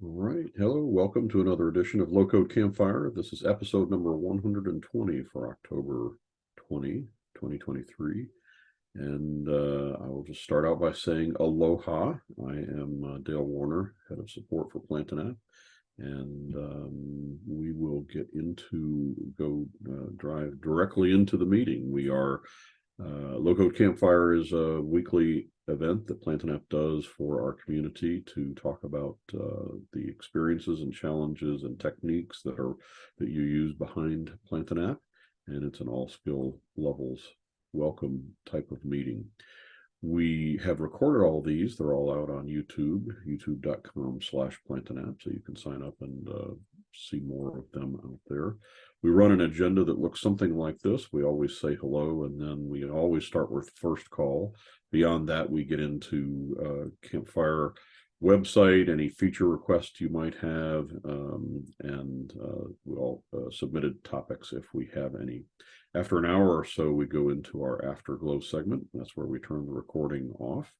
All right. Hello. Welcome to another edition of Low Code Campfire. This is episode number 120 for October 2023. And I will just start out by saying aloha. I am Dale Warner, head of support for Plantanet. And we will drive directly into the meeting. Low Code Campfire is a weekly event that Plantanet does for our community to talk about the experiences and challenges and techniques that you use behind Plantanet, and it's an all skill levels welcome type of meeting. We have recorded all these. They're all out on YouTube, youtube.com/Plantanet, so you can sign up and see more of them out there. We run an agenda that looks something like this. We always say hello, and then we always start with first call. Beyond that, we get into Campfire website, any feature requests you might have, and we'll submitted topics if we have any. After an hour or so, we go into our Afterglow segment. That's where we turn the recording off,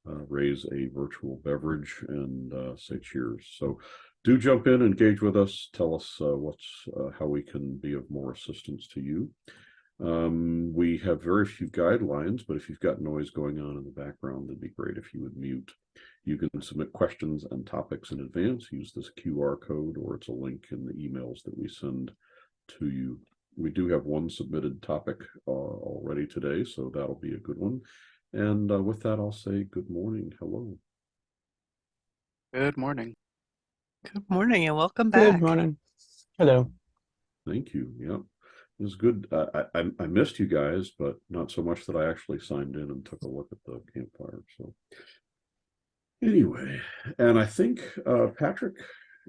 raise a virtual beverage, and say cheers. So do jump in, engage with us, tell us how we can be of more assistance to you. We have very few guidelines, but if you've got noise going on in the background, it'd be great if you would mute. You can submit questions and topics in advance. Use this QR code, or it's a link in the emails that we send to you. We do have one submitted topic already today, so that'll be a good one. And with that, I'll say good morning. Hello. Good morning. Good morning and welcome back. Good morning. Hello. Thank you. Yep. It was good. I missed you guys, but not so much that I actually signed in and took a look at the campfire. So anyway, and I think Patrick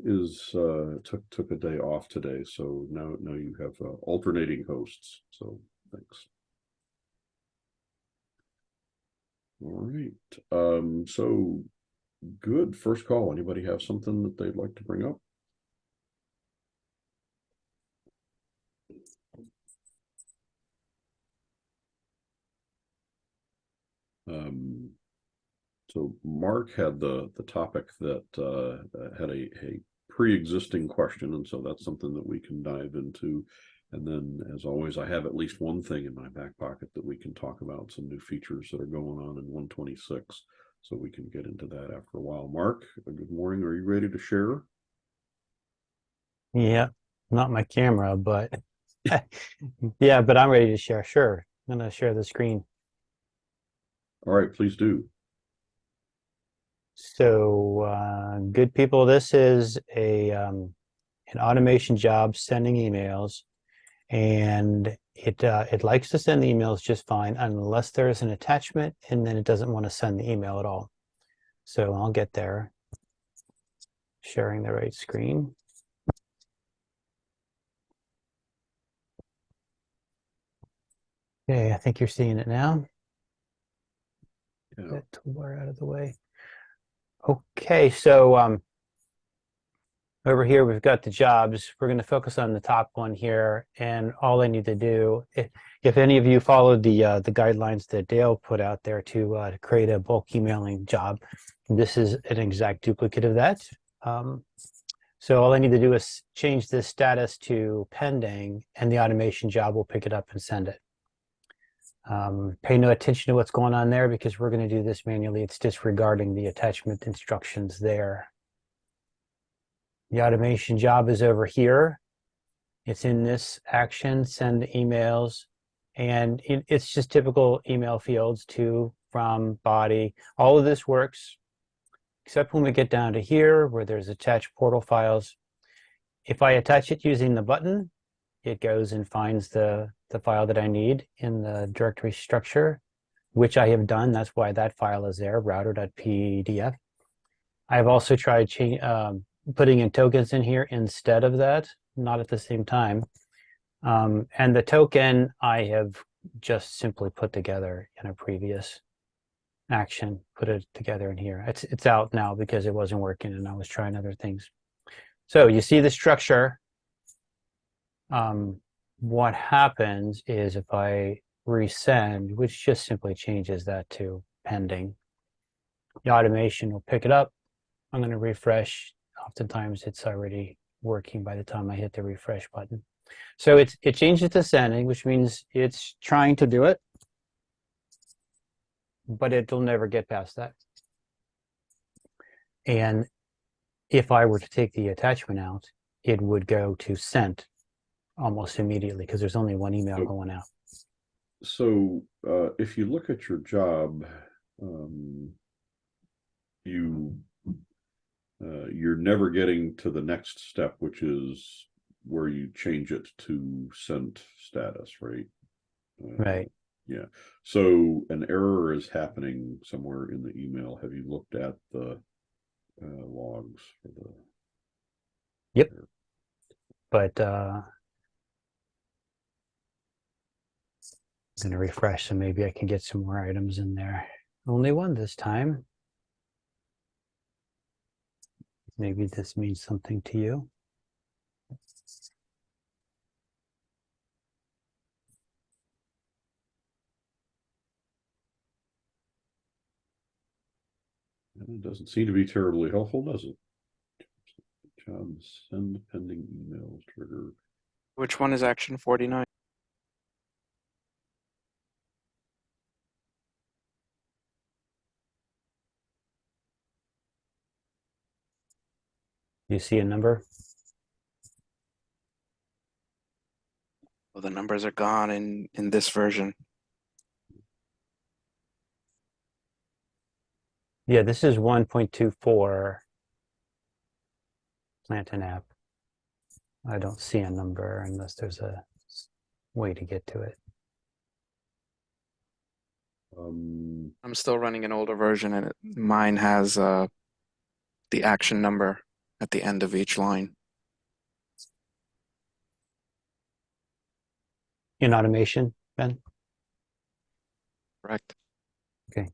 took a day off today, so now you have alternating hosts. So thanks. All right. So good. First call. Anybody have something that they'd like to bring up? So Mark had the topic that had a pre-existing question, and so that's something that we can dive into. And then, as always, I have at least one thing in my back pocket that we can talk about, some new features that are going on in 126, so we can get into that after a while. Mark, good morning. Are you ready to share? Yeah, not my camera, but yeah, but I'm ready to share. Sure. I'm going to share the screen. All right, please do. So, good people, this is an automation job sending emails, and it likes to send emails just fine unless there's an attachment, and then it doesn't want to send the email at all. So I'll get there. Sharing the right screen. Okay, I think you're seeing it now. Yeah. That toolbar out of the way. Okay, so over here we've got the jobs. We're going to focus on the top one here, and all I need to do, if any of you followed the guidelines that Dale put out there to create a bulk emailing job, this is an exact duplicate of that. So all I need to do is change this status to pending, and the automation job will pick it up and send it. Pay no attention to what's going on there because we're going to do this manually. It's disregarding the attachment instructions there. The automation job is over here. It's in this action, send emails, and it's just typical email fields, to, from, body. All of this works, except when we get down to here where there's attached portal files. If I attach it using the button, it goes and finds the file that I need in the directory structure, which I have done. That's why that file is there, router.pdf. I've also tried putting in tokens in here instead of that, not at the same time. And the token I have just simply put together in a previous action, put it together in here. It's out now because it wasn't working and I was trying other things. So you see the structure. What happens is if I resend, which just simply changes that to pending, the automation will pick it up. I'm going to refresh. oftentimes it's already working by the time I hit the refresh button. So it changes to sending, which means it's trying to do it, but it'll never get past that. And if I were to take the attachment out, it would go to sent almost immediately because there's only one email going out. So if you look at your job, you're never getting to the next step, which is where you change it to sent status, right? Right. Yeah. So an error is happening somewhere in the email. Have you looked at the logs for the? Yep. But I'm going to refresh, so maybe I can get some more items in there. Only one this time. Maybe this means something to you. It doesn't seem to be terribly helpful, does it? Job send pending emails trigger. Which one is action 49? You see a number? Well, the numbers are gone in this version. Yeah, this is 1.24 plant and app. I don't see a number unless there's a way to get to it. I'm still running an older version, and mine has the action number at the end of each line. In automation, Ben? Correct. Okay.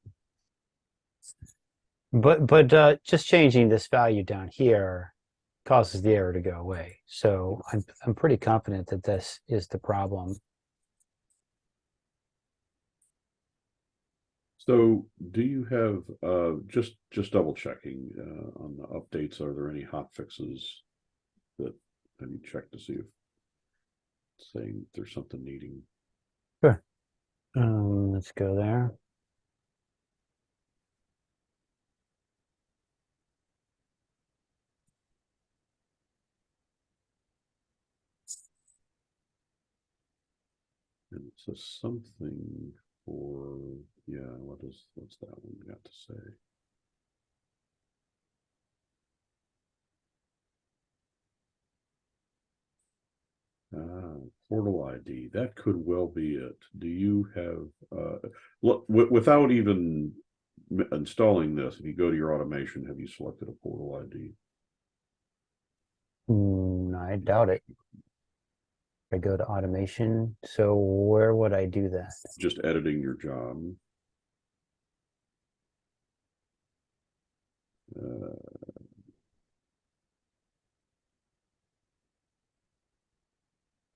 But just changing this value down here causes the error to go away. So I'm pretty confident that this is the problem. So do you have just double checking on the updates? Are there any hot fixes that have you checked to see if it's saying there's something needing? Sure. Let's go there. And it says something for, yeah, what's that one got to say? Portal ID, that could well be it. Do you have, without even installing this, if you go to your automation, have you selected a portal ID? I doubt it. I go to automation. So where would I do that? Just editing your job.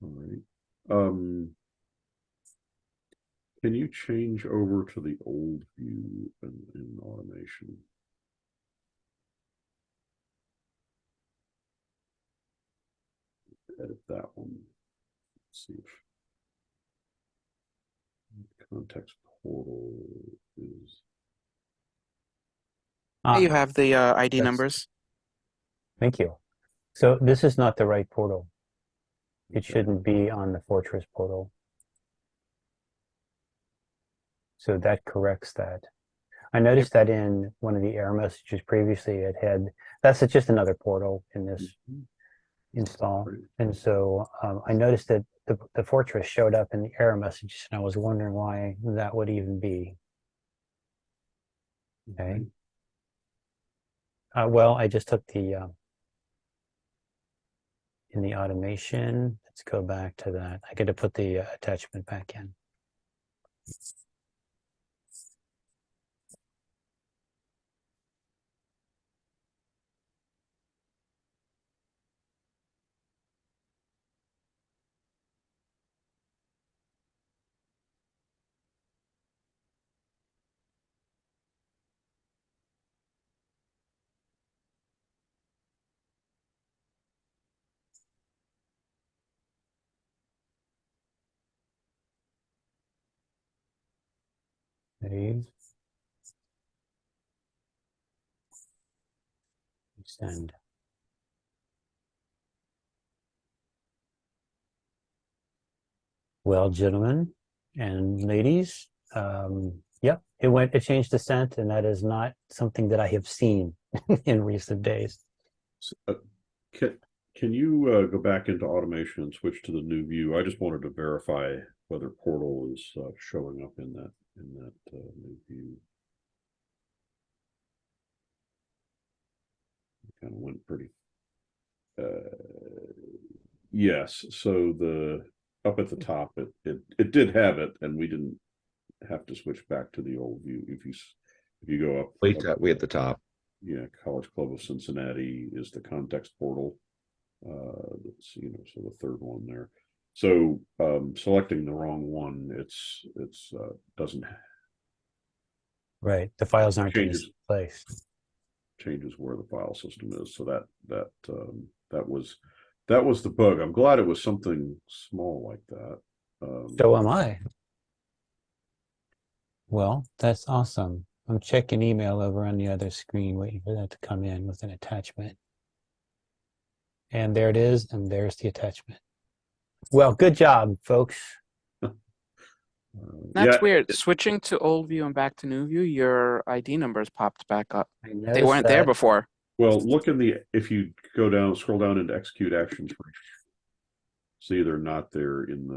All right. Can you change over to the old view in automation? Edit that one. Let's see if context portal is. You have the ID that's- numbers. Thank you. So this is not the right portal. It Okay. shouldn't be on the Fortress portal. So that corrects that. I noticed that in one of the error messages previously, it had, that's just another portal in this install. Great. And so I noticed that the Fortress showed up in the error messages, and I was wondering why that would even be. Okay. Well, I just took the, in the automation, let's go back to that. I got to put the attachment back in. Save. Send. Well, gentlemen and ladies, yep, it changed the scent, and that is not something that I have seen in recent days. Can you go back into automation and switch to the new view? I just wanted to verify whether portal is showing up in that new view. Kind of went pretty. Yes, so the up at the top, it did have it, and we didn't have to switch back to the old view. If you go up, Way at the top. yeah, College Club of Cincinnati is the context portal. That's, so the third one there. So selecting the wrong one, it's doesn't Right, the files aren't in the changes same place. changes where the file system is. So that was the bug. I'm glad it was something small like that. So am I. Well, that's awesome. I'm checking email over on the other screen, waiting for that to come in with an attachment. And there it is, and there's the attachment. Well, good job, folks. That's yeah, weird. Switching to old view and back to new view, your ID numbers popped back up. I They noticed weren't there that. before. Well, look if you go down, scroll down into execute actions. See, they're not there in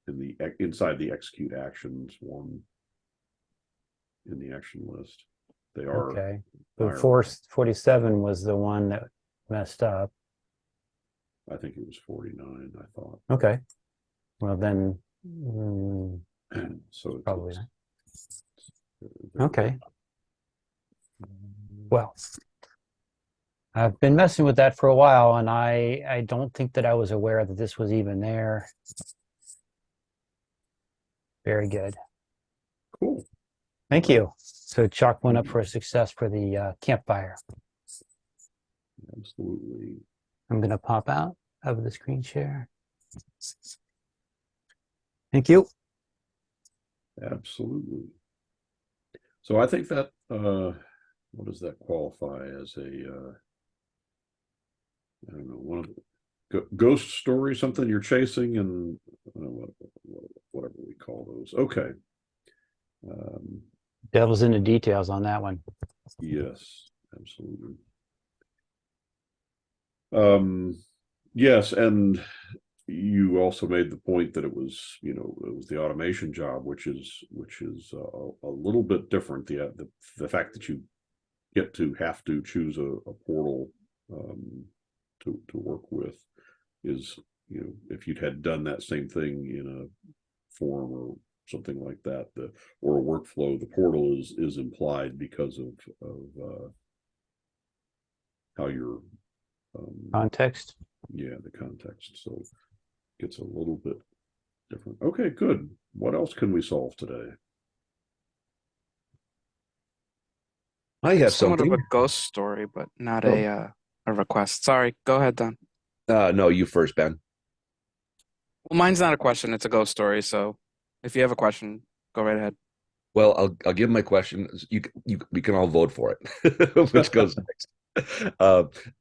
the inside the execute actions one in the action list. They are Okay. higher. But 447 was the one that messed up. I think it was 49. I thought. Okay. Well, then, So it's probably not. Okay. Well, I've been messing with that for a while, and I don't think that I was aware that this was even there. Very good. Cool. Thank you. So chalk one up for a success for the campfire. Absolutely. I'm going to pop out of the screen share. Thank you. Absolutely. So I think that what does that qualify as a I don't know, one of the ghost story, something you're chasing, and whatever we call those. Okay. Devil's in the details on that one. Yes, absolutely. Yes, and you also made the point that it was the automation job, which is a little bit different. The fact that you have to choose a portal to work with is, if you'd had done that same thing in a form or something like that, or a workflow, the portal is implied because of how you're Context. yeah, the context. So it gets a little bit different. Okay, good. What else can we solve today? I have Somewhat something. of a ghost story, but not Oh. a request. Sorry, go ahead, Don. No, you first, Ben. Well, mine's not a question, it's a ghost story, so if you have a question, go right ahead. Well, I'll give my question. We can all vote for it. Which goes next?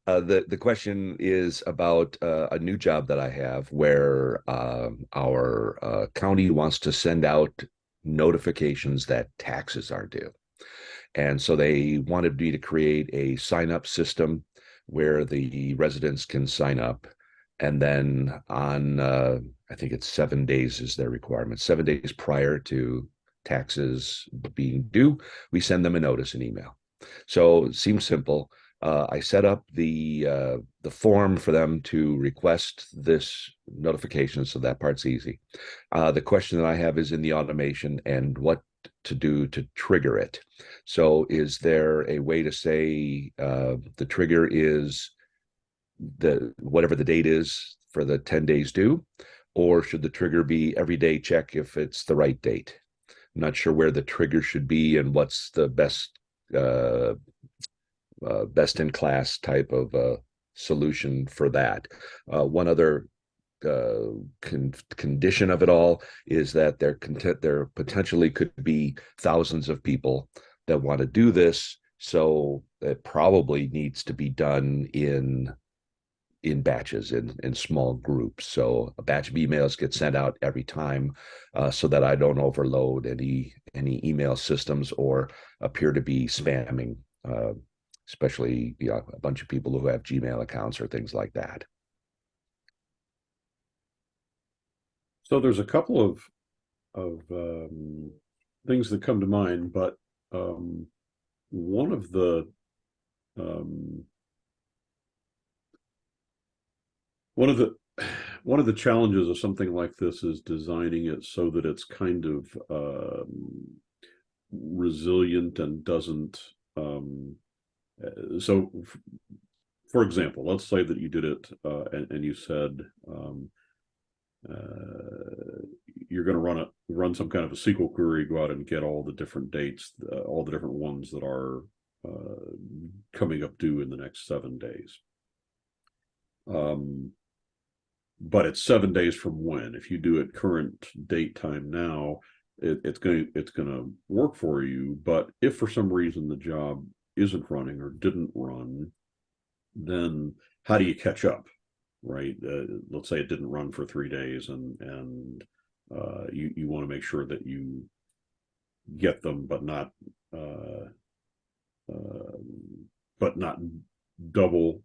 The question is about a new job that I have where our county wants to send out notifications that taxes are due. And so they wanted me to create a sign-up system where the residents can sign up. And then on, I think it's 7 days is their requirement, 7 days prior to taxes being due, we send them a notice, an email. So it seems simple. I set up the form for them to request this notification, so that part's easy. The question that I have is in the automation and what to do to trigger it. So is there a way to say the trigger is whatever the date is for the 10 days due, or should the trigger be every day check if it's the right date? I'm not sure where the trigger should be and what's the best in class type of solution for that. One other condition of it all is that there potentially could be thousands of people that want to do this, so it probably needs to be done in batches, in small groups. So a batch of emails get sent out every time, so that I don't overload any email systems or appear to be spamming, especially a bunch of people who have Gmail accounts or things like that. So there's a couple of things that come to mind, but one of the um, one of the challenges of something like this is designing it so that it's kind of resilient and doesn't so for example, let's say that you did it and you said you're going to run some kind of a SQL query, go out and get all the different dates, all the different ones that are coming up due in the next 7 days. But it's 7 days from when. If you do it current date time now, it's going to work for you. But if for some reason the job isn't running or didn't run, then how do you catch up, right? Let's say it didn't run for 3 days, and you want to make sure that you get them, but not double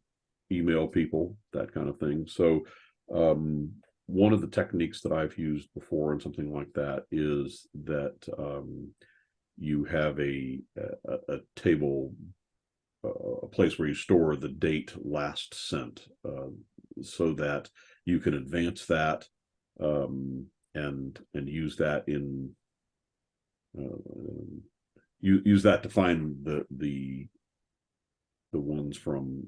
email people, that kind of thing. So one of the techniques that I've used before in something like that is that you have a table, a place where you store the date last sent, so that you can advance that and use that in use that to find the ones from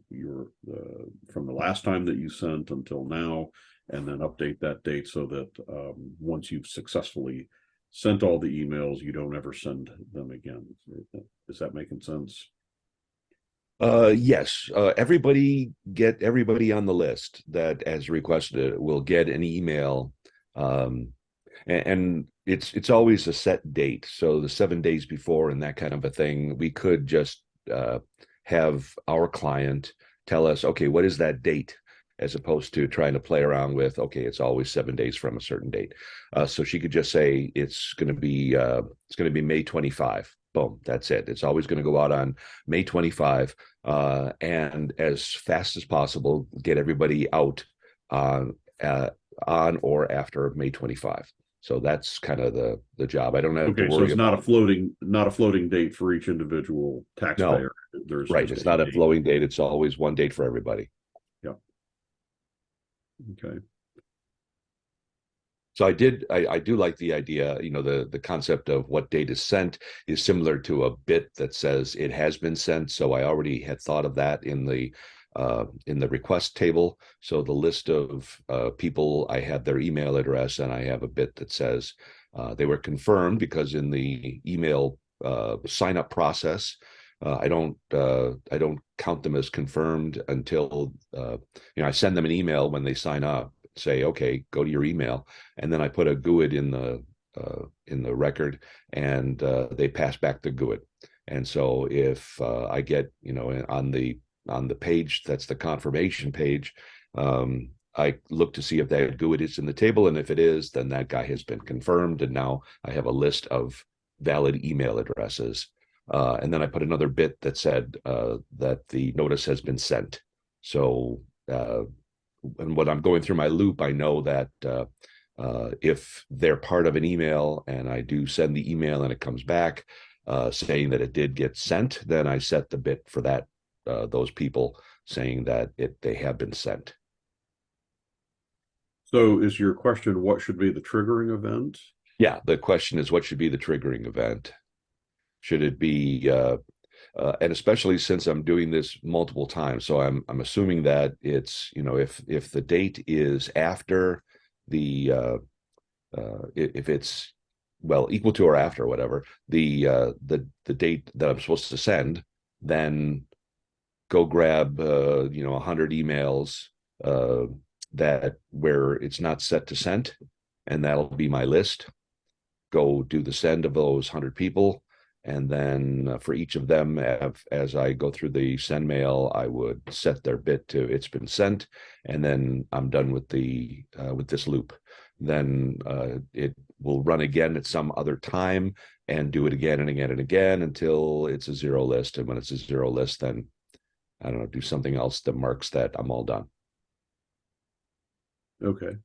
from the last time that you sent until now, and then update that date so that once you've successfully sent all the emails, you don't ever send them again. Is that making sense? Yes. Everybody on the list that has requested it will get an email, and it's always a set date. So the 7 days before and that kind of a thing, we could just have our client tell us, okay, what is that date, as opposed to trying to play around with, okay, it's always 7 days from a certain date. So she could just say it's going to be May 25. Boom, that's it. It's always going to go out on May 25, and as fast as possible, get everybody out on or after May 25. So that's kind of the job. I don't have to worry. So it's not a floating date for each individual taxpayer. No. There's right. It's not a flowing date. It's always one date for everybody. Yeah. Okay. So I do like the idea, the concept of what date is sent is similar to a bit that says it has been sent. So I already had thought of that in the request table. So the list of people, I have their email address, and I have a bit that says they were confirmed, because in the email sign up process, I don't count them as confirmed until I send them an email when they sign up, say, okay, go to your email, and then I put a GUID in the record, and they pass back the GUID. And so if I get on the page that's the confirmation page, I look to see if that GUID is in the table, and if it is, then that guy has been confirmed, and now I have a list of valid email addresses. And then I put another bit that said that the notice has been sent. So and when I'm going through my loop, I know that if they're part of an email and I do send the email and it comes back saying that it did get sent, then I set the bit for that those people saying that they have been sent. So is your question, what should be the triggering event? Yeah, the question is, what should be the triggering event? Should it be and especially since I'm doing this multiple times, so I'm assuming that it's if the date is after the if it's equal to or after whatever the date that I'm supposed to send, then go grab 100 emails that where it's not set to sent, and that'll be my list. Go do the send of those 100 people. And then for each of them, as I go through the send mail, I would set their bit to it's been sent, and then I'm done with the with this loop. Then it will run again at some other time and do it again and again and again until it's a zero list. And when it's a zero list, then I don't know, do something else that marks that I'm all done. Okay.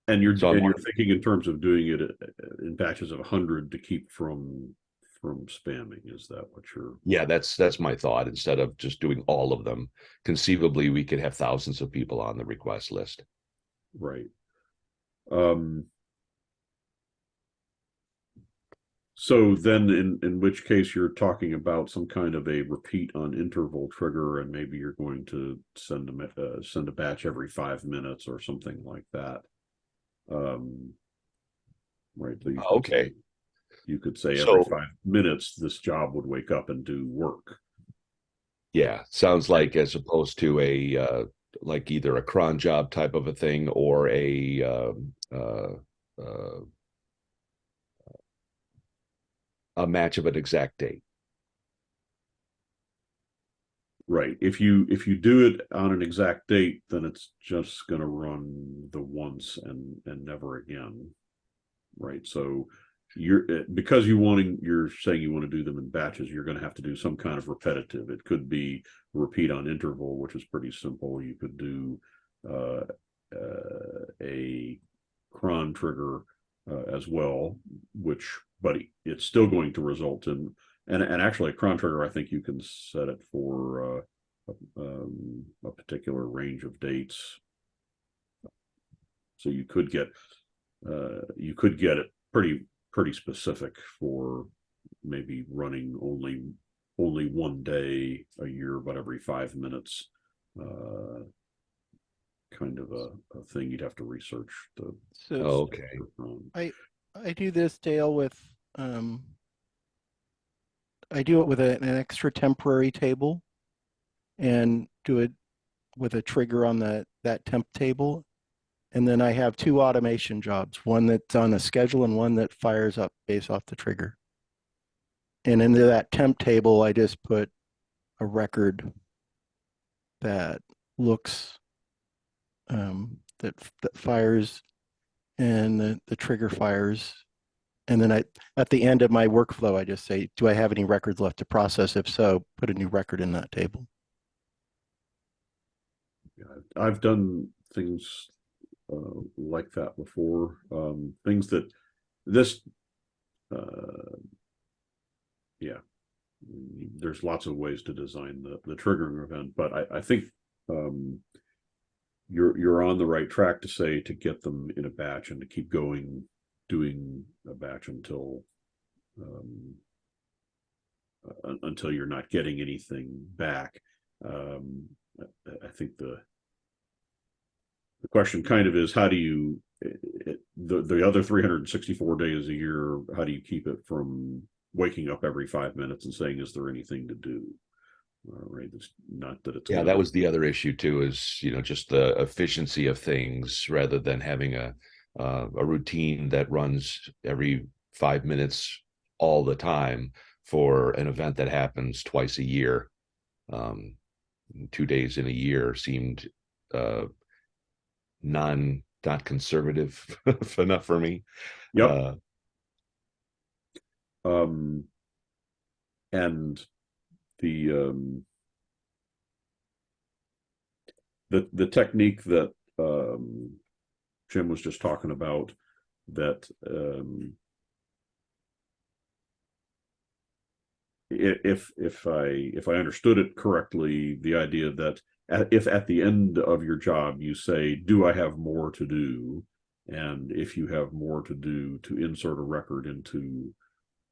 And you're thinking in terms of doing it in batches of 100 to keep from spamming. Is that what you're? Yeah, that's my thought. Instead of just doing all of them, conceivably we could have thousands of people on the request list. Right. So then in which case you're talking about some kind of a repeat on interval trigger, and maybe you're going to send a batch every 5 minutes or something like that. Right. So Okay. you could say every 5 minutes this job would wake up and do work. Yeah, sounds like as opposed to a like either a cron job type of a thing or a match of an exact date. Right. If you do it on an exact date, then it's just going to run the once and never again. Right. So because you're saying you want to do them in batches, you're going to have to do some kind of repetitive. It could be repeat on interval, which is pretty simple. You could do a cron trigger as well, but it's still going to result in, and actually a cron trigger, I think you can set it for a particular range of dates. So you could get it pretty specific for maybe running only one day a year, but every 5 minutes, kind of a thing. You'd have to research the. So Okay. I do this, Dale, with I do it with an extra temporary table, and do it with a trigger on that temp table. And then I have 2 automation jobs, one that's on a schedule and one that fires up based off the trigger. And into that temp table, I just put a record that looks that fires, and the trigger fires. And then at the end of my workflow, I just say, do I have any records left to process? If so, put a new record in that table. Yeah, I've done things like that before. Things that this, yeah, there's lots of ways to design the triggering event, but I think you're on the right track to say to get them in a batch and to keep going doing a batch until you're not getting anything back. I think the question kind of is, how do you the other 364 days a year, how do you keep it from waking up every 5 minutes and saying, is there anything to do? Right. It's not that it's that was the other issue too, is just the efficiency of things rather than having a routine that runs every 5 minutes all the time for an event that happens twice a year. 2 days in a year seemed not conservative enough for me. Yep. And the technique that Jim was just talking about, that if I understood it correctly, the idea that if at the end of your job you say, do I have more to do? And if you have more to do, to insert a record into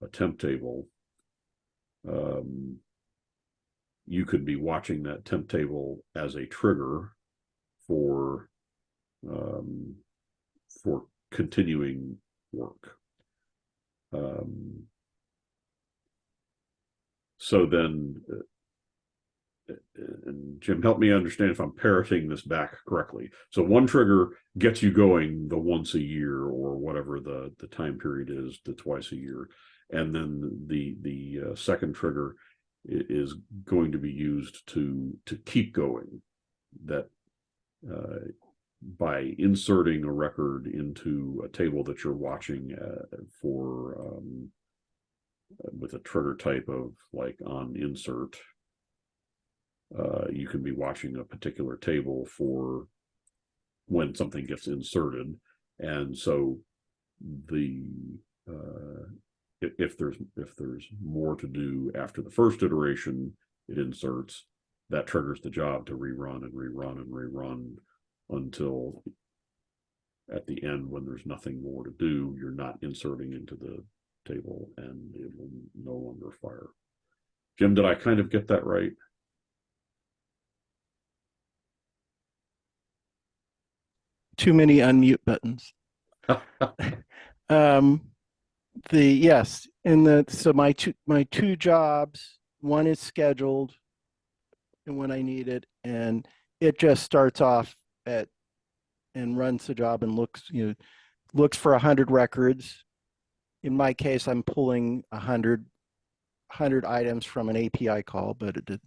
a temp table, you could be watching that temp table as a trigger for continuing work. So then, and Jim, help me understand if I'm parroting this back correctly. So one trigger gets you going the once a year or whatever the time period is, the twice a year, and then the second trigger is going to be used to keep going. That by inserting a record into a table that you're watching for with a trigger type of like on insert. You can be watching a particular table for when something gets inserted, and so the if there's more to do after the first iteration, it inserts, that triggers the job to rerun and rerun and rerun until at the end, when there's nothing more to do, you're not inserting into the table and it will no longer fire. Jim, did I kind of get that right? Too many unmute buttons. Yes, so my two jobs, one is scheduled and when I need it, and it just starts off at and runs the job and looks for 100 records. In my case, I'm pulling 100 items from an API call, but it did.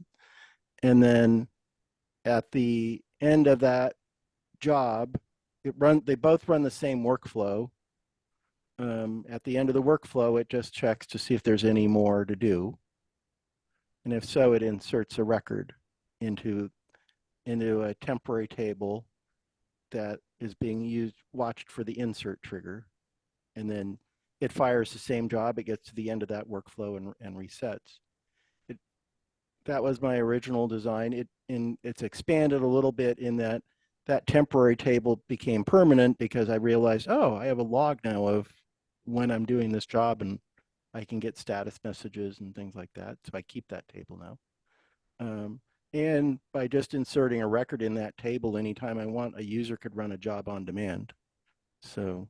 And then at the end of that job, they both run the same workflow. At the end of the workflow, it just checks to see if there's any more to do. And if so, it inserts a record into a temporary table that is being watched for the insert trigger. And then it fires the same job. It gets to the end of that workflow and resets. That was my original design. It's expanded a little bit in that temporary table became permanent because I realized, oh, I have a log now of when I'm doing this job and I can get status messages and things like that. So I keep that table now. And by just inserting a record in that table anytime I want, a user could run a job on demand. So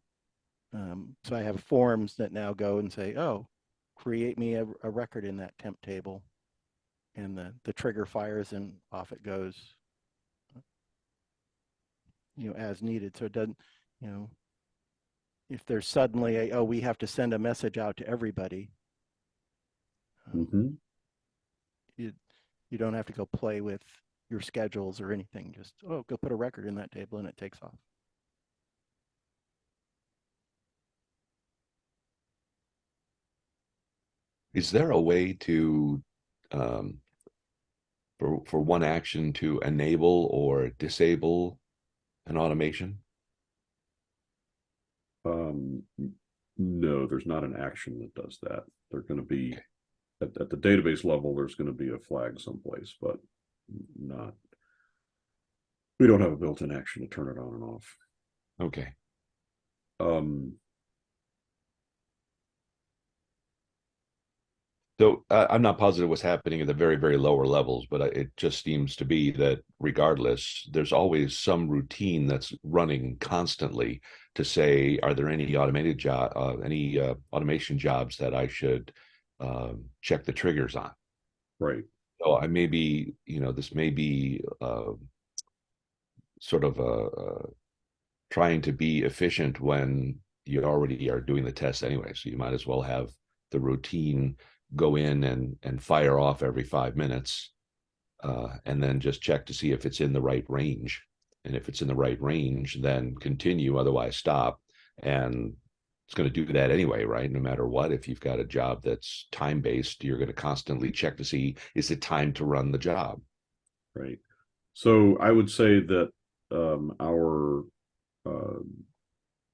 I have forms that now go and say, oh, create me a record in that temp table. And the trigger fires and off it goes, as needed. So it doesn't, if there's suddenly we have to send a message out to everybody, you don't have to go play with your schedules or anything. Just, go put a record in that table and it takes off. Is there a way to, for one action to enable or disable an automation? No, there's not an action that does that. They're going to be at the database level, there's going to be a flag someplace, but we don't have a built-in action to turn it on and off. Okay. So I'm not positive what's happening at the very, very lower levels, but it just seems to be that regardless, there's always some routine that's running constantly to say, are there any automation jobs that I should check the triggers on? Right. So I may be, this may be sort of trying to be efficient when you already are doing the test anyway. So you might as well have the routine go in and fire off every 5 minutes, and then just check to see if it's in the right range. And if it's in the right range, then continue, otherwise stop. And it's going to do that anyway, right? No matter what, if you've got a job that's time-based, you're going to constantly check to see, is it time to run the job? Right. So I would say that our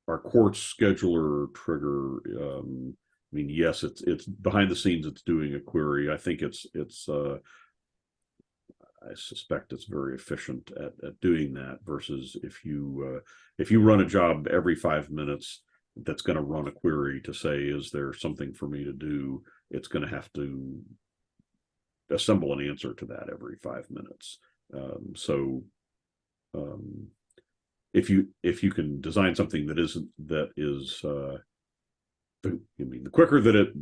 quartz scheduler trigger, I mean, yes, it's behind the scenes, it's doing a query. I think I suspect it's very efficient at doing that versus if you run a job every 5 minutes that's going to run a query to say, is there something for me to do? It's going to have to assemble an answer to that every 5 minutes. If you can design something that is the quicker that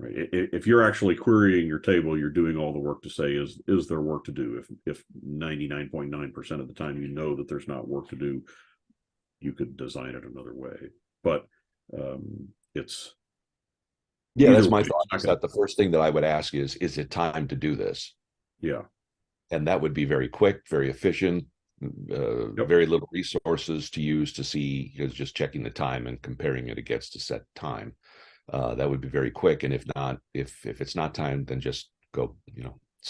Right. If you're actually querying your table, you're doing all the work to say, is there work to do? If 99.9% of the time you know that there's not work to do, you could design it another way. But it's Yeah, that's either my way, thought. it's Is not that the first thing that I would ask is it time to do this? yeah. And that would be very quick, very efficient, Yep. very little resources to use to see, just checking the time and comparing it against a set time. That would be very quick. And if not, if it's not time, then just go,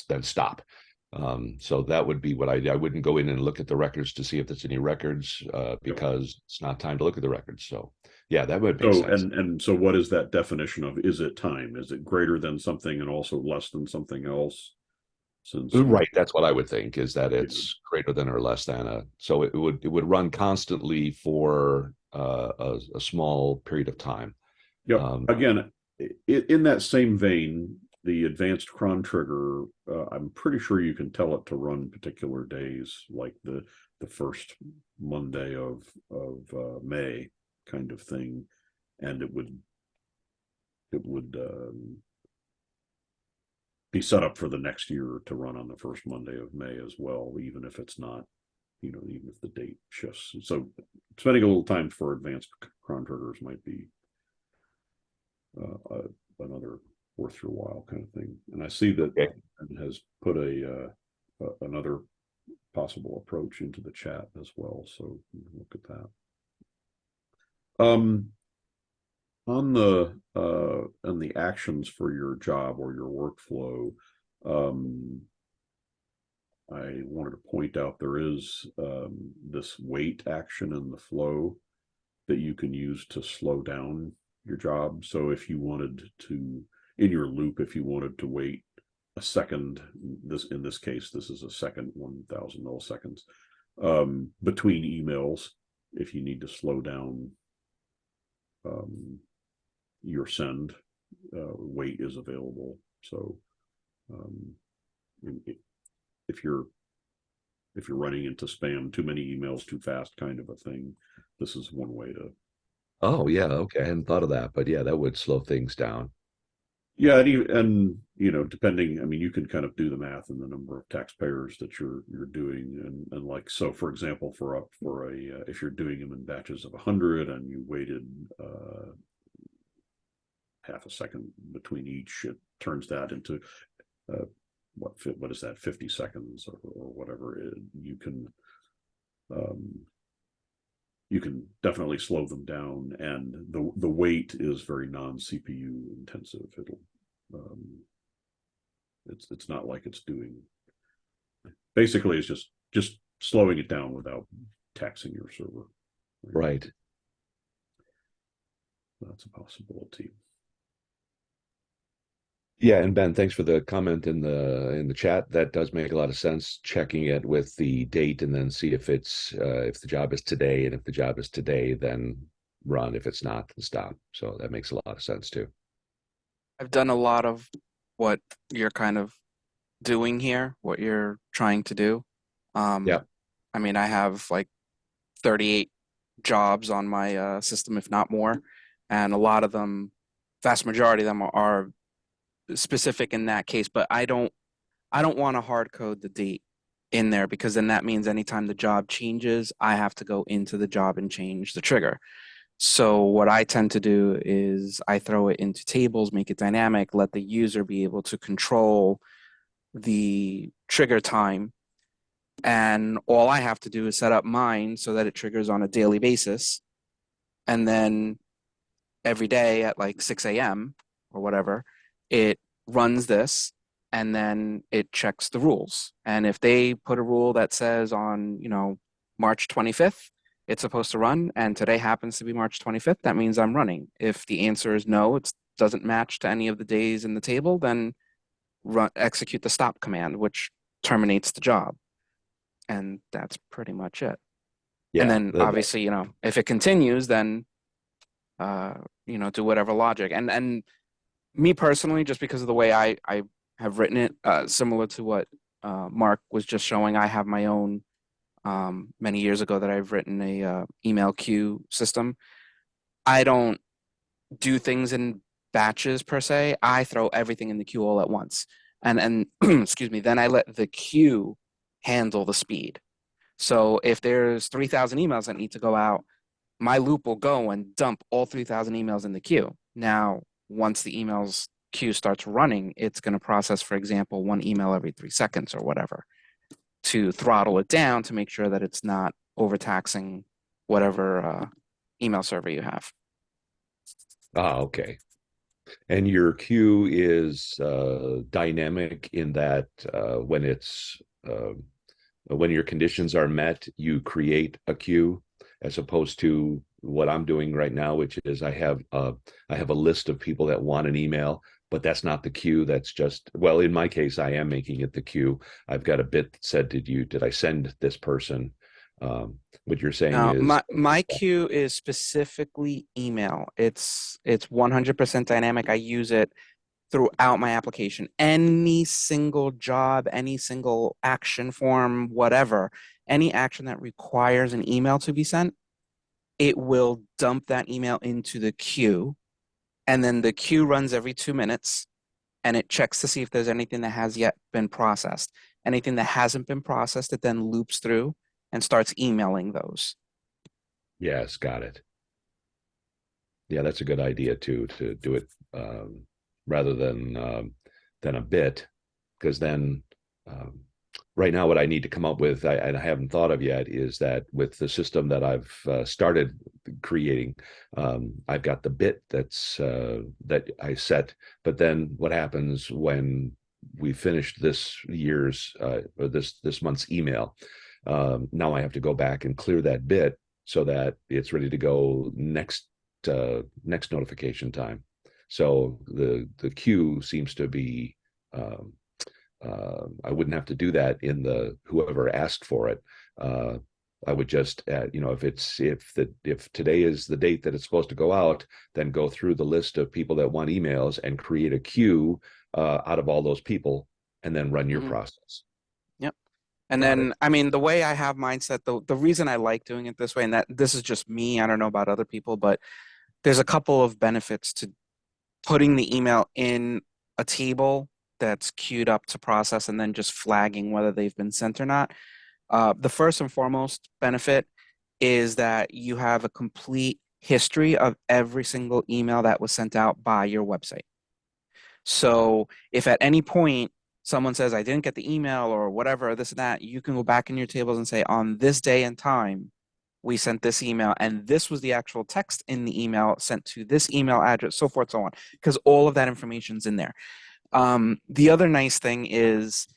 then stop. So that would be what I wouldn't go in and look at the records to see if there's any records because it's not time to look at the records. So yeah, that would make sense. And so what is that definition of, is it time? Is it greater than something and also less than something else? Since Right, that's what I would think, is that it's greater than or less than so it would run constantly for a small period of time. Yeah. Again, in that same vein, the advanced cron trigger, I'm pretty sure you can tell it to run particular days, like the first Monday of May kind of thing, and it would be set up for the next year to run on the first Monday of May as well, even if it's not, even if the date shifts. So spending a little time for advanced cron triggers might be another worth your while kind of thing. And I see that Okay. has put another possible approach into the chat as well. So look at that. On the actions for your job or your workflow, I wanted to point out there is this wait action in the flow that you can use to slow down your job. So if you wanted to, in your loop, if you wanted to wait a second, in this case, this is a second, 1,000 milliseconds between emails, if you need to slow down your send, wait is available. So if you're running into spam, too many emails too fast kind of a thing, this is one way to. Oh yeah, okay. I hadn't thought of that, but yeah, that would slow things down. Yeah, and depending, I mean, you can kind of do the math and the number of taxpayers that you're doing, and like, so for example, if you're doing them in batches of 100 and you waited half a second between each, it turns that into what is that, 50 seconds or whatever. You can definitely slow them down, and the wait is very non-CPU intensive. It's not like it's doing, basically it's just slowing it down without taxing your server. Right. That's a possibility. Yeah, and Ben, thanks for the comment in the chat. That does make a lot of sense. Checking it with the date and then see if it's if the job is today, and if the job is today, then run. If it's not, then stop. So that makes a lot of sense too. I've done a lot of what you're kind of doing here, what you're trying to do. Yeah. I mean, I have like 38 jobs on my system, if not more, and a lot of them, vast majority of them are specific in that case, but I don't want to hard code the date in there, because then that means anytime the job changes, I have to go into the job and change the trigger. So what I tend to do is I throw it into tables, make it dynamic, let the user be able to control the trigger time. And all I have to do is set up mine so that it triggers on a daily basis. And then every day at like 6 a.m. or whatever, it runs this, and then it checks the rules. And if they put a rule that says on, March 25th, it's supposed to run, and today happens to be March 25th, that means I'm running. If the answer is no, it doesn't match to any of the days in the table, then execute the stop command, which terminates the job. And that's pretty much it. Yeah. And then obviously, if it continues, then do whatever logic. And me personally, just because of the way I have written it, similar to what Mark was just showing, I have my own many years ago that I've written a email queue system. I don't do things in batches per se. I throw everything in the queue all at once. And excuse me, then I let the queue handle the speed. So if there's 3,000 emails that need to go out, my loop will go and dump all 3,000 emails in the queue. Now, once the emails queue starts running, it's going to process, for example, one email every 3 seconds or whatever to throttle it down to make sure that it's not overtaxing whatever email server you have. Okay. And your queue is dynamic in that when your conditions are met, you create a queue, as opposed to what I'm doing right now, which is I have a list of people that want an email, but that's not the queue. That's just, well, in my case, I am making it the queue. I've got a bit that said, did I send this person? What you're saying Now, is, my queue is specifically email. It's 100% dynamic. I use it throughout my application. Any single job, any single action form, whatever, any action that requires an email to be sent, it will dump that email into the queue. And then the queue runs every 2 minutes and it checks to see if there's anything that has yet been processed. Anything that hasn't been processed, it then loops through and starts emailing those. yes, got it. Yeah, that's a good idea too, to do it rather than a bit, because then right now what I need to come up with, I haven't thought of yet, is that with the system that I've started creating, I've got the bit that I set, but then what happens when we finished this year's or this month's email? Now I have to go back and clear that bit so that it's ready to go next notification time. So the queue seems to be I wouldn't have to do that in the whoever asked for it. I would just if today is the date that it's supposed to go out, then go through the list of people that want emails and create a queue out of all those people, and then run your process. Yep. And Got then, it. I mean, the way I have mindset, the reason I like doing it this way, and that this is just me, I don't know about other people, but there's a couple of benefits to putting the email in a table that's queued up to process and then just flagging whether they've been sent or not. The first and foremost benefit is that you have a complete history of every single email that was sent out by your website. So if at any point someone says, I didn't get the email or whatever, or this and that, you can go back in your tables and say, on this day and time, we sent this email, and this was the actual text in the email sent to this email address, so forth, so on, because all of that information's in there. The other nice thing is,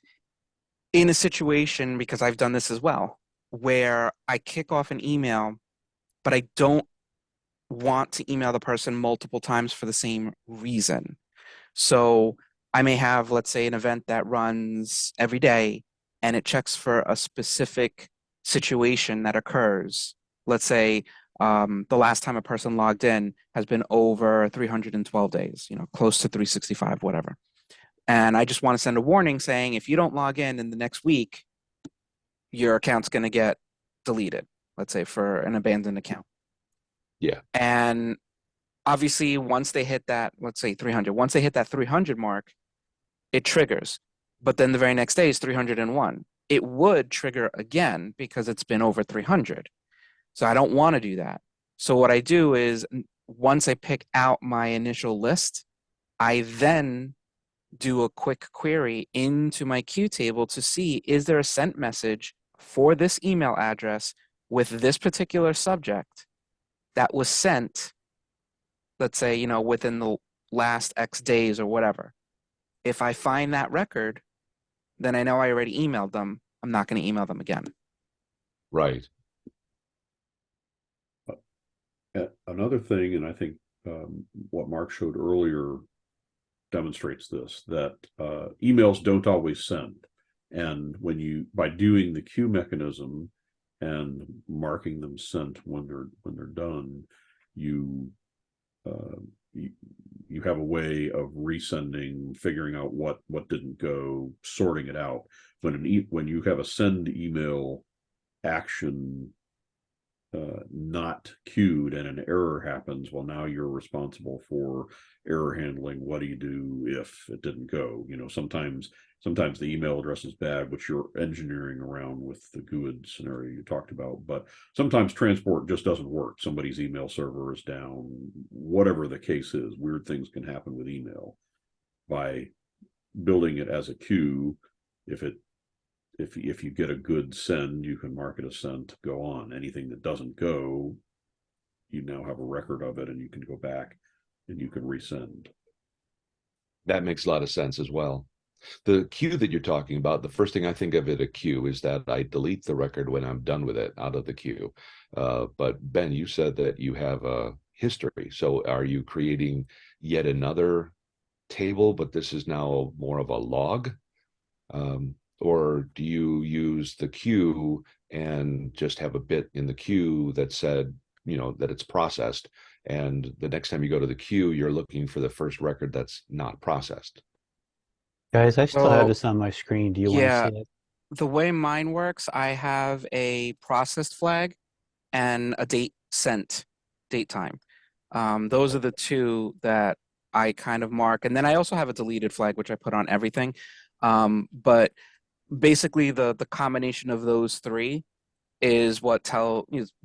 in a situation, because I've done this as well, where I kick off an email, but I don't want to email the person multiple times for the same reason. So I may have, let's say, an event that runs every day and it checks for a specific situation that occurs. Let's say the last time a person logged in has been over 312 days, close to 365, whatever. And I just want to send a warning saying, if you don't log in the next week, your account's going to get deleted, let's say, for an abandoned account. Yeah. And obviously, once they hit that, let's say 300, once they hit that 300 mark, it triggers. But then the very next day is 301. It would trigger again because it's been over 300. So I don't want to do that. So what I do is, once I pick out my initial list, I then do a quick query into my queue table to see, is there a sent message for this email address with this particular subject that was sent, let's say, within the last X days or whatever. If I find that record, then I know I already emailed them. I'm not going to email them again. Right. Another thing, and I think what Mark showed earlier demonstrates this, that emails don't always send. And by doing the queue mechanism and marking them sent when they're done, you have a way of resending, figuring out what didn't go, sorting it out. When you have a send email action not queued and an error happens, well, now you're responsible for error handling. What do you do if it didn't go? Sometimes the email address is bad, which you're engineering around with the GUID scenario you talked about, but sometimes transport just doesn't work. Somebody's email server is down, whatever the case is. Weird things can happen with email. By building it as a queue, if you get a good send, you can mark it a send to go on. Anything that doesn't go, you now have a record of it, and you can go back and you can resend. That makes a lot of sense as well. The queue that you're talking about, the first thing I think of a queue is that I delete the record when I'm done with it out of the queue. But Ben, you said that you have a history. So are you creating yet another table, but this is now more of a log? Or do you use the queue and just have a bit in the queue that said, that it's processed, and the next time you go to the queue, you're looking for the first record that's not processed? Guys, I still have So, this on my screen. Do you want to yeah, see it? the way mine works, I have a processed flag and a date time. Those are the two that I kind of mark. And then I also have a deleted flag, which I put on everything. But basically the combination of those three is what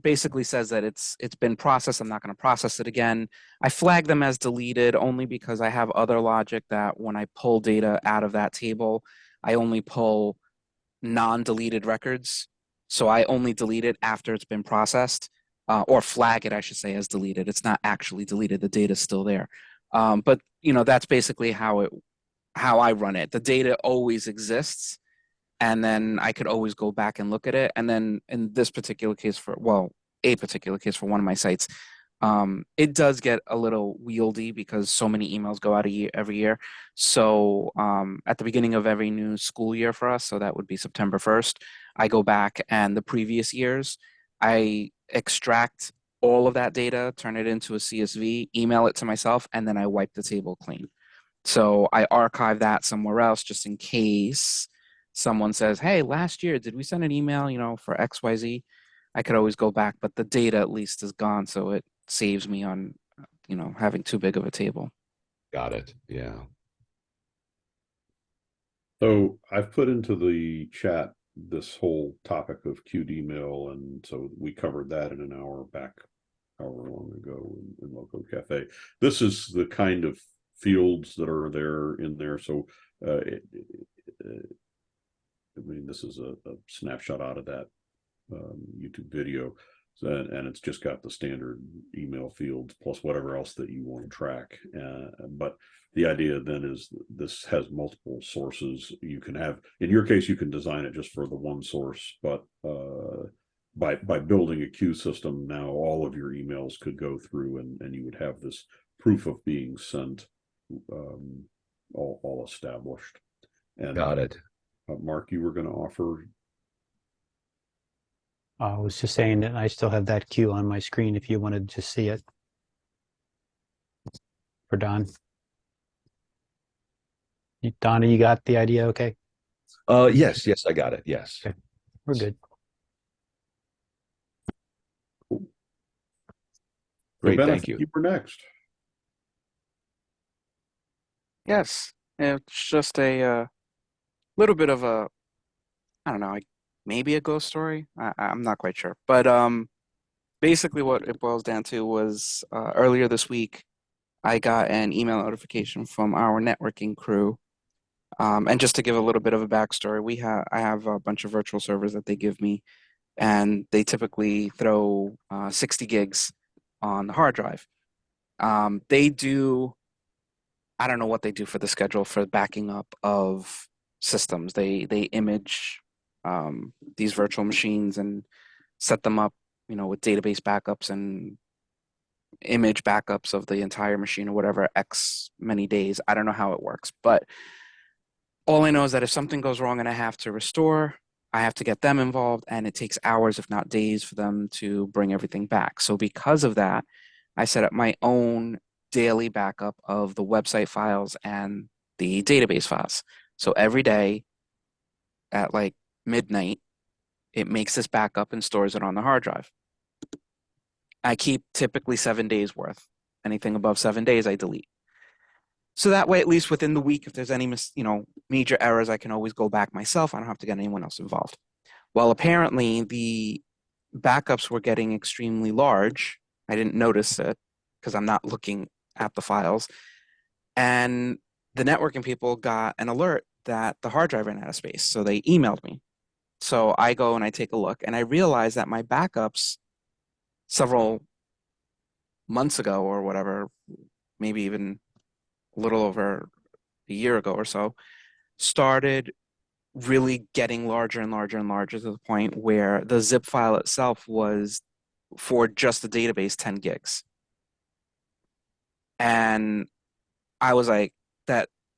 basically says that it's been processed. I'm not going to process it again. I flag them as deleted only because I have other logic that when I pull data out of that table, I only pull non-deleted records. So I only delete it after it's been processed, or flag it, I should say, as deleted. It's not actually deleted. The data's still there. But that's basically how I run it. The data always exists, and then I could always go back and look at it. And then in this particular case a particular case for one of my sites, it does get a little wieldy because so many emails go out every year. So at the beginning of every new school year for us, so that would be September 1st, I go back and the previous years, I extract all of that data, turn it into a CSV, email it to myself, and then I wipe the table clean. So I archive that somewhere else just in case someone says, hey, last year, did we send an email, for XYZ? I could always go back, but the data at least is gone. So it saves me on, having too big of a table. Got it. Yeah. So I've put into the chat this whole topic of queued email, and so we covered that in an hour back, however long ago in Local Cafe. This is the kind of fields that are there in there. So this is a snapshot out of that YouTube video. So, and it's just got the standard email fields plus whatever else that you want to track. But the idea then is this has multiple sources. You can have, in your case, you can design it just for the one source, but by building a queue system, now all of your emails could go through and you would have this proof of being sent all established. And Got it. Mark, you were going to offer. I was just saying that I still have that queue on my screen if you wanted to just see it. For Don. Donna, you got the idea okay? Yes, I got it. Yes. Okay. We're good. Great, Ben, thank you. You were next. Yes, it's just a little bit of a, I don't know, maybe a ghost story. I'm not quite sure, but basically what it boils down to was earlier this week, I got an email notification from our networking crew. And just to give a little bit of a backstory, I have a bunch of virtual servers that they give me, and they typically throw 60 gigs on the hard drive. They do, I don't know what they do for the schedule for backing up of systems. They image these virtual machines and set them up, with database backups and image backups of the entire machine or whatever, X many days. I don't know how it works, but all I know is that if something goes wrong and I have to restore, I have to get them involved, and it takes hours, if not days, for them to bring everything back. So because of that, I set up my own daily backup of the website files and the database files. So every day at like midnight, it makes this backup and stores it on the hard drive. I keep typically 7 days worth. Anything above 7 days, I delete. So that way, at least within the week, if there's any major errors, I can always go back myself. I don't have to get anyone else involved. Well, apparently the backups were getting extremely large. I didn't notice it because I'm not looking at the files. And the networking people got an alert that the hard drive ran out of space. So they emailed me. So I go and I take a look and I realize that my backups several months ago or whatever, maybe even a little over a year ago or so, started really getting larger and larger and larger to the point where the zip file itself was, for just the database, 10 gigs. And I was like,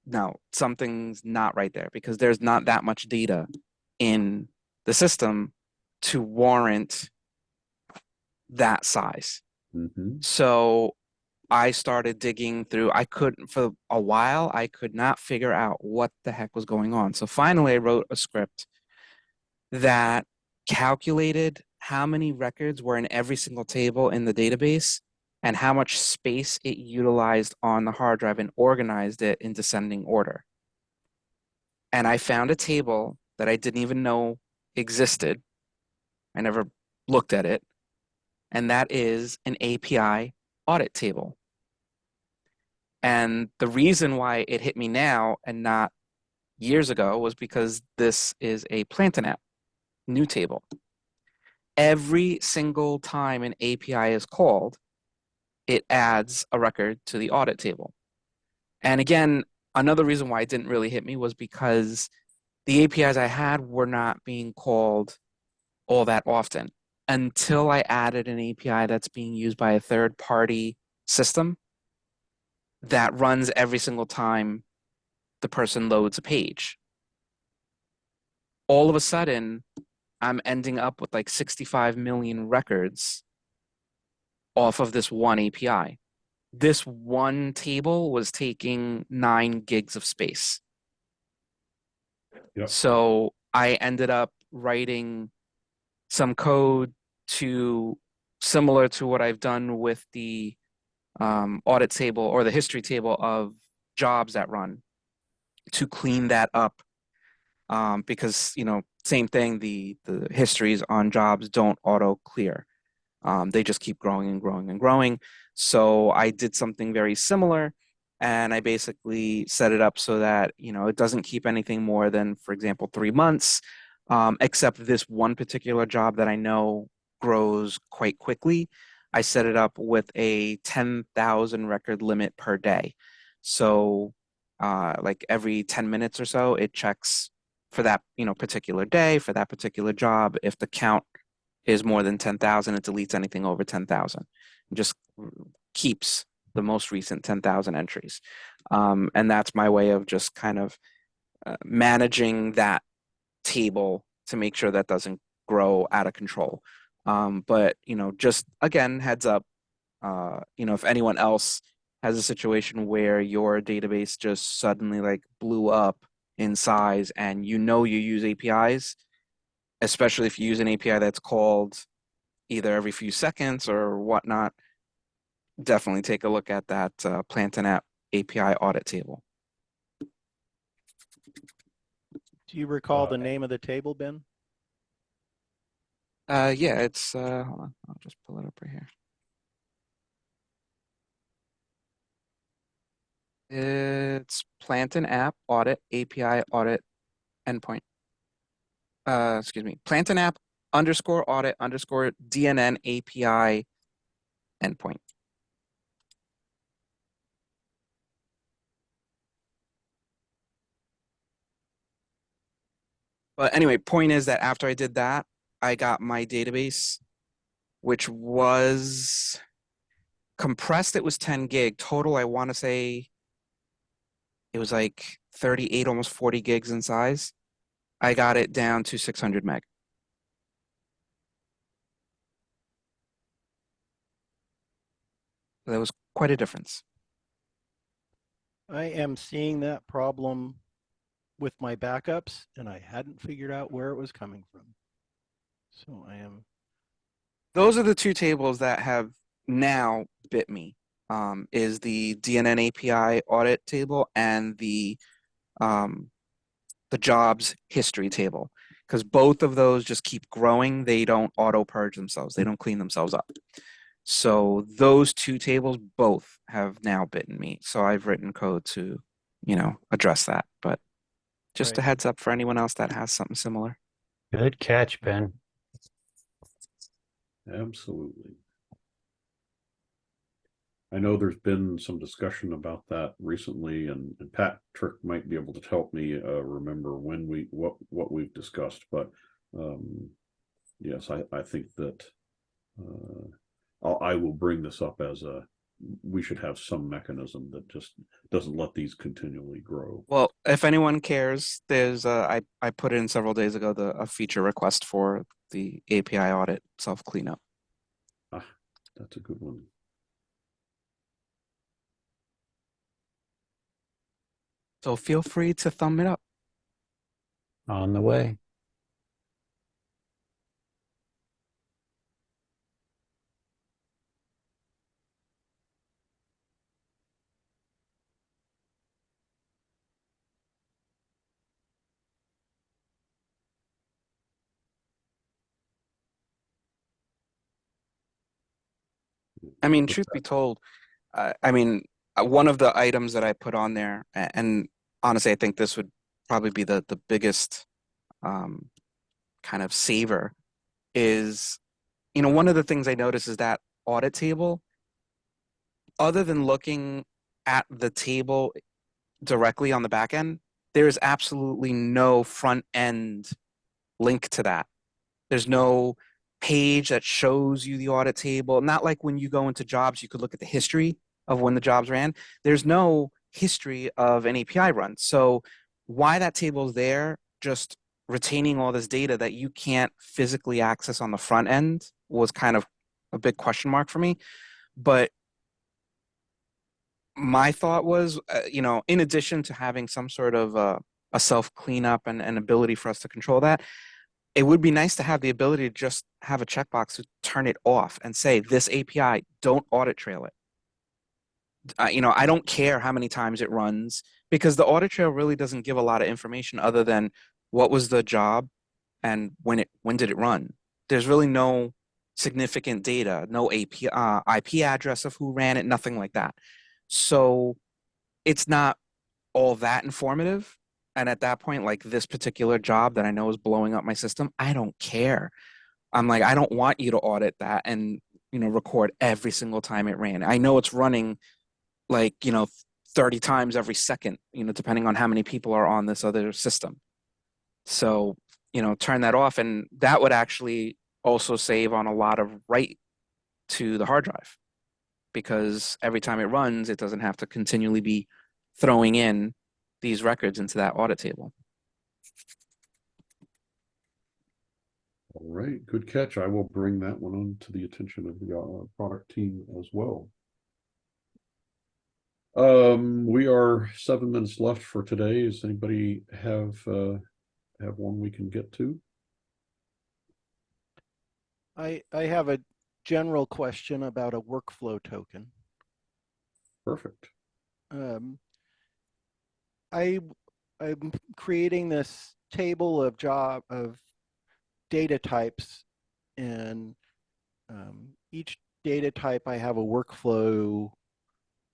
no, something's not right there, because there's not that much data in the system to warrant that size. Mhm. So I started digging through. For a while, I could not figure out what the heck was going on. So finally, I wrote a script that calculated how many records were in every single table in the database and how much space it utilized on the hard drive, and organized it in descending order. And I found a table that I didn't even know existed. I never looked at it. And that is an API audit table. And the reason why it hit me now and not years ago was because this is a Plantain app new table. Every single time an API is called, it adds a record to the audit table. And again, another reason why it didn't really hit me was because the APIs I had were not being called all that often until I added an API that's being used by a third-party system that runs every single time the person loads a page. All of a sudden, I'm ending up with like 65 million records off of this one API. This one table was taking 9 gigs of space. Yep. So I ended up writing some code similar to what I've done with the audit table or the history table of jobs that run, to clean that up. Because, same thing, the histories on jobs don't auto clear. They just keep growing and growing and growing. So I did something very similar, and I basically set it up so that, it doesn't keep anything more than, for example, 3 months, except this one particular job that I know grows quite quickly. I set it up with a 10,000 record limit per day. So like every 10 minutes or so, it checks for that, particular day, for that particular job. If the count is more than 10,000, it deletes anything over 10,000. Just keeps the most recent 10,000 entries. And that's my way of just kind of managing that table to make sure that doesn't grow out of control. But, just again, heads up, if anyone else has a situation where your database just suddenly like blew up in size and you use APIs, especially if you use an API that's called either every few seconds or whatnot, definitely take a look at that Plantain app API audit table. Do you recall the name of the table, Ben? Yeah, it's hold on, I'll just pull it up right here. It's Plantain app audit API audit endpoint. Excuse me, Plantain app _audit _DNN API endpoint. But anyway, point is that after I did that, I got my database, which was compressed. It was 10 gig total. I want to say it was like 38, almost 40 gigs in size. I got it down to 600 meg. So that was quite a difference. I am seeing that problem with my backups, and I hadn't figured out where it was coming from. So I am. Those are the two tables that have now bit me. Is the DNN API audit table and the jobs history table, because both of those just keep growing. They don't auto purge themselves. They don't clean themselves up. So those two tables both have now bitten me. So I've written code to, address that. But just a Right. heads up for anyone else that has something similar. Good catch, Ben. Absolutely. I know there's been some discussion about that recently, and Patrick might be able to help me remember what we've discussed. But yes, I think that I will bring this up as we should have some mechanism that just doesn't let these continually grow. Well, if anyone cares, there's I put in several days ago a feature request for the API audit self cleanup. That's a good one. So feel free to thumb it up. On the way. I mean, truth be told, one of the items that I put on there, and honestly, I think this would probably be the biggest kind of saver, is, one of the things I noticed is that audit table, other than looking at the table directly on the back end, there is absolutely no front end link to that. There's no page that shows you the audit table. Not like when you go into jobs, you could look at the history of when the jobs ran. There's no history of an API run. So why that table is there, just retaining all this data that you can't physically access on the front end, was kind of a big question mark for me. But my thought was, in addition to having some sort of a self cleanup and an ability for us to control that, it would be nice to have the ability to just have a checkbox to turn it off and say, this API, don't audit trail it. I don't care how many times it runs, because the audit trail really doesn't give a lot of information other than what was the job and when did it run. There's really no significant data, no IP address of who ran it, nothing like that. So it's not all that informative. And at that point, like this particular job that I know is blowing up my system, I don't care. I'm like, I don't want you to audit that and, record every single time it ran. I know it's running like, 30 times every second, depending on how many people are on this other system. So, turn that off. And that would actually also save on a lot of write to the hard drive, because every time it runs, it doesn't have to continually be throwing in these records into that audit table. All right, good catch. I will bring that one on to the attention of the product team as well. We are 7 minutes left for today. Does anybody have one we can get to? I have a general question about a workflow token. Perfect. I'm creating this table of data types, and each data type I have a workflow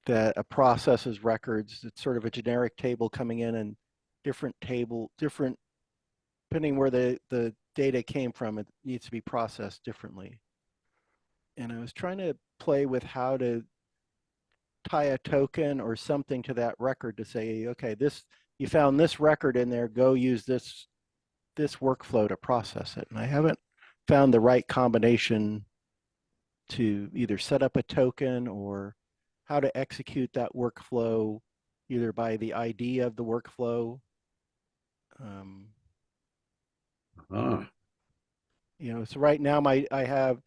that processes records. It's sort of a generic table coming in, and different depending where the data came from, it needs to be processed differently. And I was trying to play with how to tie a token or something to that record to say, okay, you found this record in there, go use this workflow to process it. And I haven't found the right combination to either set up a token or how to execute that workflow, either by the ID of the workflow. So right now I have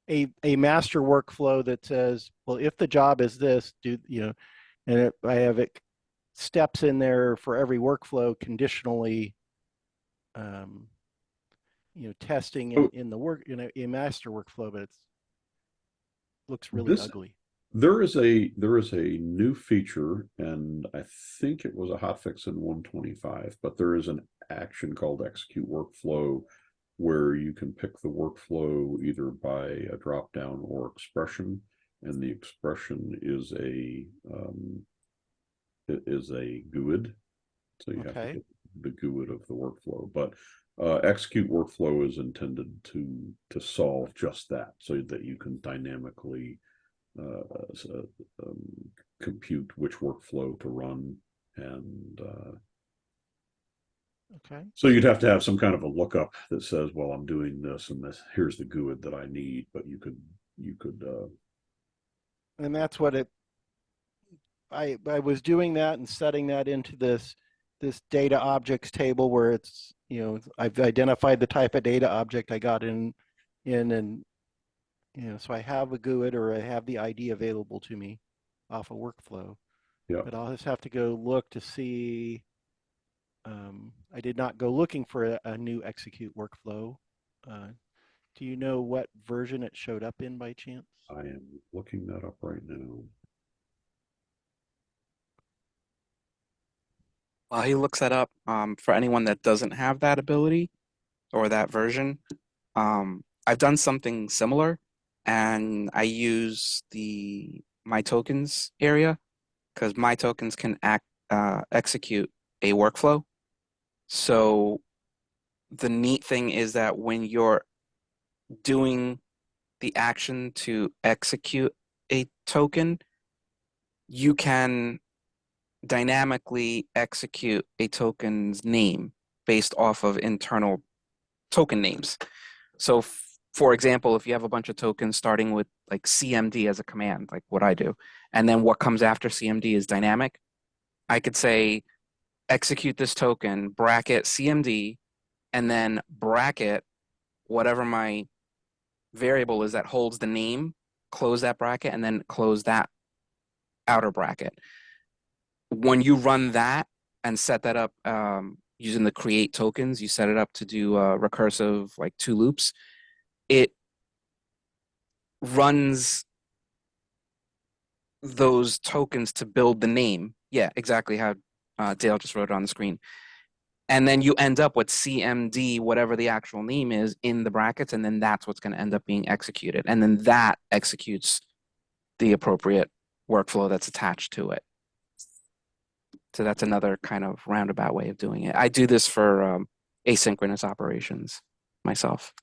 a master workflow that says, well, if the job is this, I have steps in there for every workflow conditionally testing Oh. in the work in a master workflow, but it's looks really This- ugly. There is a new feature, and I think it was a hotfix in 125, but there is an action called execute workflow where you can pick the workflow either by a drop down or expression, and the expression is a GUID. So you have to Okay. get the GUID of the workflow, but execute workflow is intended to solve just that, so that you can dynamically compute which workflow to run, and Okay. so you'd have to have some kind of a lookup that says, well, I'm doing this and this, here's the GUID that I need, but you could And that's what I was doing that and setting that into this data objects table where it's, I've identified the type of data object I got in and, so I have a GUID or I have the ID available to me off a workflow. Yeah. But I'll just have to go look to see. I did not go looking for a new execute workflow. Do you know what version it showed up in by chance? I am looking that up right now. While he looks that up, for anyone that doesn't have that ability or that version, I've done something similar, and I use the my tokens area because my tokens can execute a workflow. So the neat thing is that when you're doing the action to execute a token, you can dynamically execute a token's name based off of internal token names. So for example, if you have a bunch of tokens starting with like CMD as a command, like what I do, and then what comes after CMD is dynamic, I could say execute this token, bracket CMD, and then bracket whatever my variable is that holds the name, close that bracket, and then close that outer bracket. When you run that and set that up using the create tokens, you set it up to do recursive like 2 loops. It runs those tokens to build the name. Yeah, exactly how Dale just wrote it on the screen. And then you end up with CMD, whatever the actual name is, in the brackets, and then that's what's going to end up being executed. And then that executes the appropriate workflow that's attached to it. So that's another kind of roundabout way of doing it. I do this for asynchronous operations myself.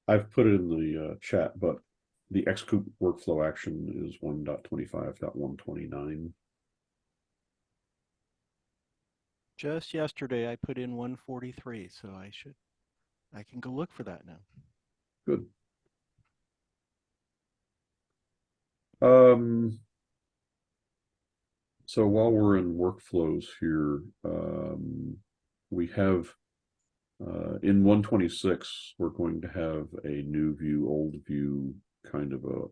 I've put it in the chat, but the execute workflow action is 1.25.129. Just yesterday, I put in 143, so I can go look for that now. Good. So while we're in workflows here, we have in 126, we're going to have a new view, old view kind of a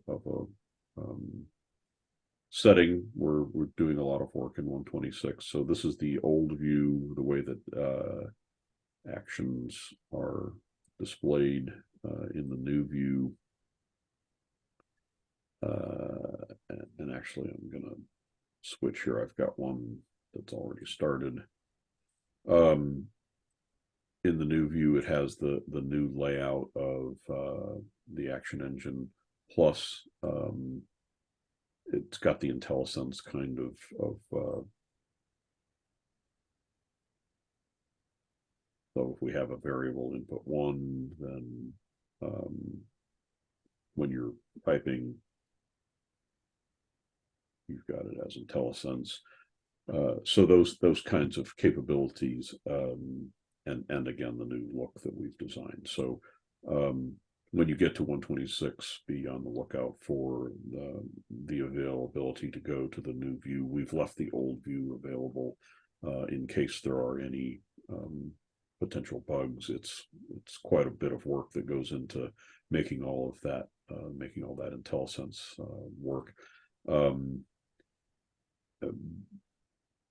setting where we're doing a lot of work in 126. So this is the old view, the way that actions are displayed in the new view. And actually, I'm going to switch here. I've got one that's already started. In the new view, it has the new layout of the action engine, plus it's got the IntelliSense kind of so if we have a variable input 1, then when you're typing, you've got it as IntelliSense. So those kinds of capabilities, and again, the new look that we've designed. So when you get to 126, be on the lookout for the availability to go to the new view. We've left the old view available in case there are any potential bugs. It's quite a bit of work that goes into making all of that, IntelliSense work.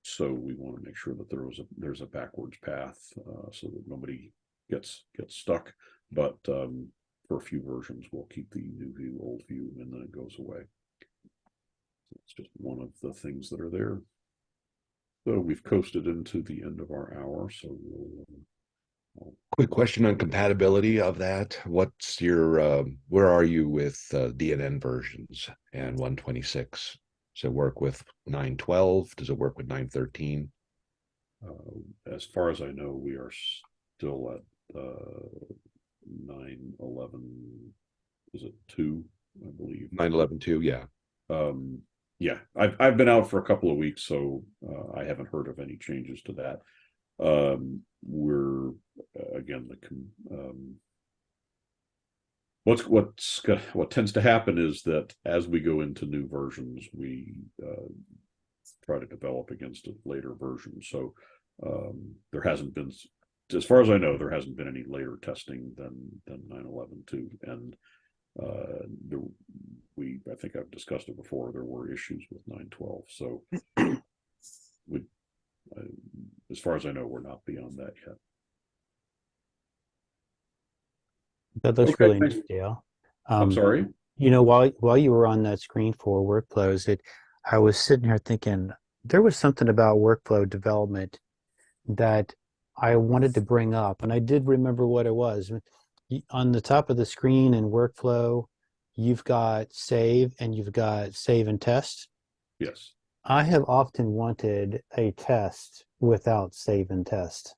so we want to make sure that there's a backwards path so that nobody gets stuck. But for a few versions, we'll keep the new view, old view, and then it goes away. It's just one of the things that are there. So we've coasted into the end of our hour. So Quick question on compatibility of that. What's your where are you with DNN versions and 126? Does it work with 912? Does it work with 913? As far as I know, we are still at 911. Is it 2? I believe 911.2, yeah. Yeah, I've been out for a couple of weeks, so I haven't heard of any changes to that. We're again what tends to happen is that as we go into new versions, we try to develop against a later version. So there hasn't been, as far as I know, there hasn't been any later testing than 911.2, and I think I've discussed it before. There were issues with 912, so as far as I know, we're not beyond that yet. That looks Okay, really thanks. neat, Dale. I'm sorry. You know, while you were on that screen for workflows, I was sitting here thinking there was something about workflow development that I wanted to bring up, and I did remember what it was. On the top of the screen in workflow, you've got save and you've got save and test. Yes. I have often wanted a test without save and test.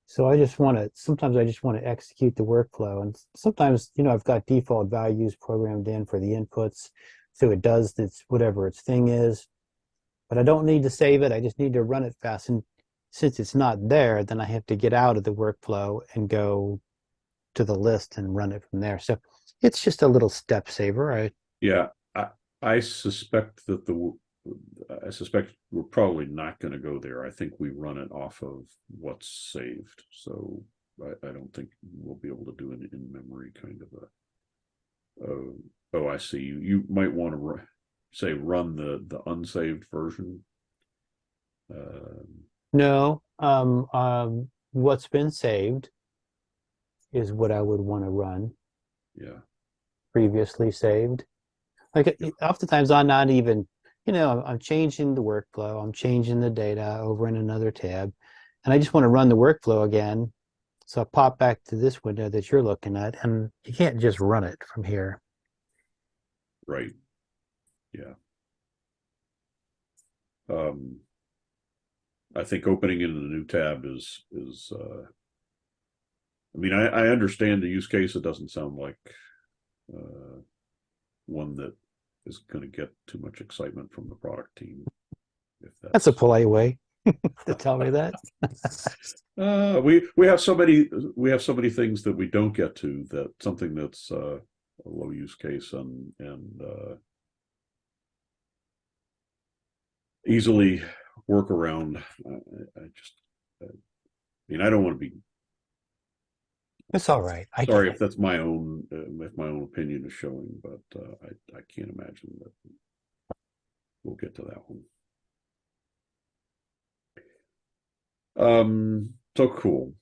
So sometimes I just want to execute the workflow. And sometimes, I've got default values programmed in for the inputs. So it does whatever its thing is, but I don't need to save it. I just need to run it fast. And since it's not there, then I have to get out of the workflow and go to the list and run it from there. So it's just a little step saver. Yeah, I suspect we're probably not going to go there. I think we run it off of what's saved. So I don't think we'll be able to do an in-memory kind of oh, I see. You might want to say run the unsaved version. No, what's been saved is what I would want to run. Yeah. Previously saved. Like oftentimes I'm not even, I'm changing the workflow, I'm changing the data over in another tab, and I just want to run the workflow again. So I pop back to this window that you're looking at, and you can't just run it from here. Right. Yeah. I think opening in a new tab is I mean, I understand the use case. It doesn't sound like one that is going to get too much excitement from the product team. If That's a polite way to tell me that. we have so many things that we don't get to, that something that's a low use case and easily work around. I don't want to be. It's all right. Sorry if that's my own, if my own opinion is showing, but I can't imagine that we'll get to that one. So cool.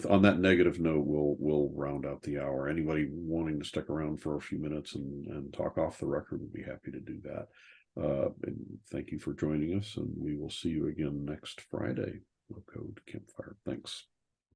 On that negative note, we'll round out the hour. Anybody wanting to stick around for a few minutes and talk off the record would be happy to do that. And thank you for joining us, and we will see you again next Friday. Low Code Campfire. Thanks.